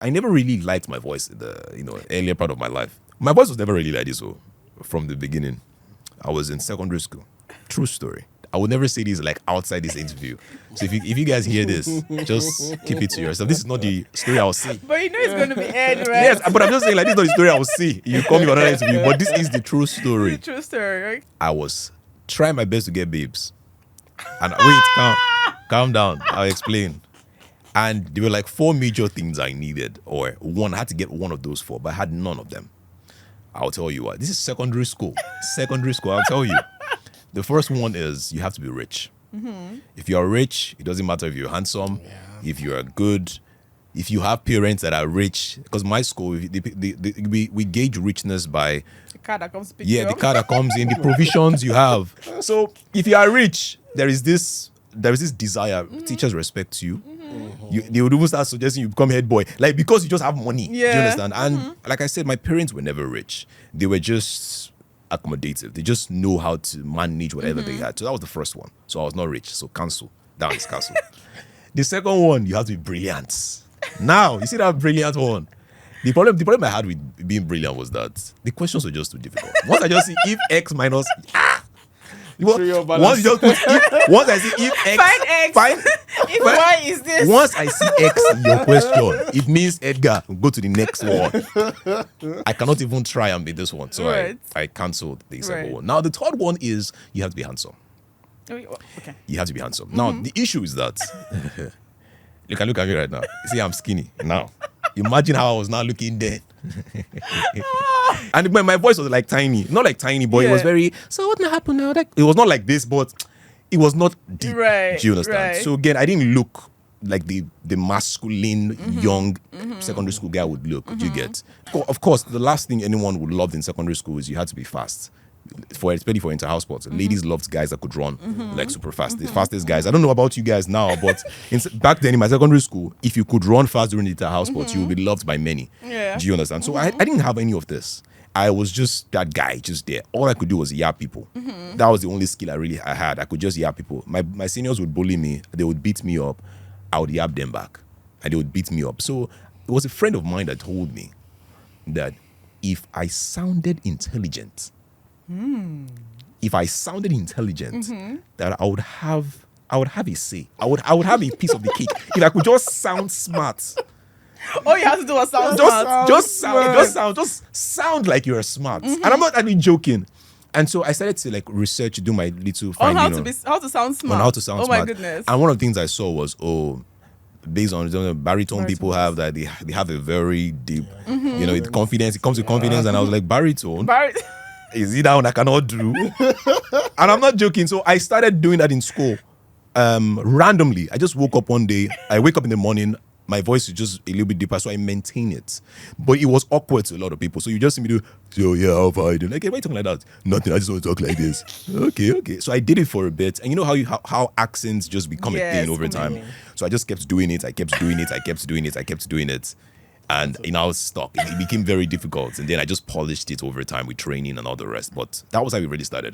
I never really liked my voice in the earlier part of my life. My voice was never really like this. So from the beginning, I was in secondary school. True story. I would never say this like outside this interview. So if you guys hear this, just keep it to yourself. This is not the story I'll see. But you know it's going to be aired, right? Yes, but I'm just saying like this is not the story I will see. You call me for another interview, but this is the true story. The true story, right? I was trying my best to get babes. And wait, calm down. I'll explain. And there were like 4 major things I needed, or one. I had to get one of those 4, but I had none of them. I'll tell you what. This is secondary school. Secondary school, I'll tell you. The first one is you have to be rich. Mm-hmm. If you are rich, it doesn't matter if you're handsome, if you are good, if you have parents that are rich. Because my school, we gauge richness by The card that comes to pick you the up. car that comes in, the provisions you have. So if you are rich, there is this desire. Teachers respect you. They would even start suggesting you become head boy, like because you just have money. Do you Yeah. understand? And like I said, my parents were never rich. They were just accommodative. They just know how to manage whatever they had. So that was the first one. So I was not rich. So cancel. That is cancel. The second one, you have to be brilliant. Now, you see that brilliant one. The problem I had with being brilliant was that the questions were just too difficult. Once I just see if x minus once I see if x Find X. If Y is this. once I see X in your question, it means Edgar, go to the next one. I cannot even try and be this one. So Right. I canceled the second Right. one. Now, the third one is you have to be handsome. Okay. You have to be handsome. Now, the issue is that you can look at me right now. You see, I'm skinny now. Imagine how I was now looking then. And my voice was like tiny. Not like tiny, but it was Yeah. very, so what now happen now? Like, it was not like this, but it was not deep. Right, Do you understand? right. So again, I didn't look like the masculine, young secondary school guy would look. Do you get? Of course, the last thing anyone would love in secondary school is you had to be fast. Especially for inter-house sports. Ladies loved guys that could run like super fast. The fastest guys. I don't know about you guys now, but back then in my secondary school, if you could run fast during the inter-house sports, you would be loved by many. Yeah. Do you understand? So I didn't have any of this. I was just that guy, just there. All I could do was yap people. That was the only skill I had. I could just yap people. My seniors would bully me. They would beat me up. I would yap them back. And they would beat me up. So it was a friend of mine that told me that if I sounded intelligent, that I would have a say. I would have a piece of the cake. If I could just sound smart. All you have to do was sound Just sound like you're smart. And I'm not actually joking. And so I started to like research, do my little on finding how to sound smart. on how to sound oh smart. my goodness. And one of the things I saw was, based on the baritone people have that they have a very deep, it comes with confidence. And I was like, baritone? Is it that one I cannot do? And I'm not joking. So I started doing that in school. Randomly. I just woke up one day. I wake up in the morning. My voice is just a little bit deeper, so I maintain it. But it was awkward to a lot of people. So you just see me do, so yeah, how far are you doing? Like, hey, why are you talking like that? Nothing, I just want to talk like this. Okay. So I did it for a bit. And you know how accents just become a thing over time. So I just kept doing it. I kept doing it. And I was stuck. It became very difficult. And then I just polished it over time with training and all the rest. But that was how it really started.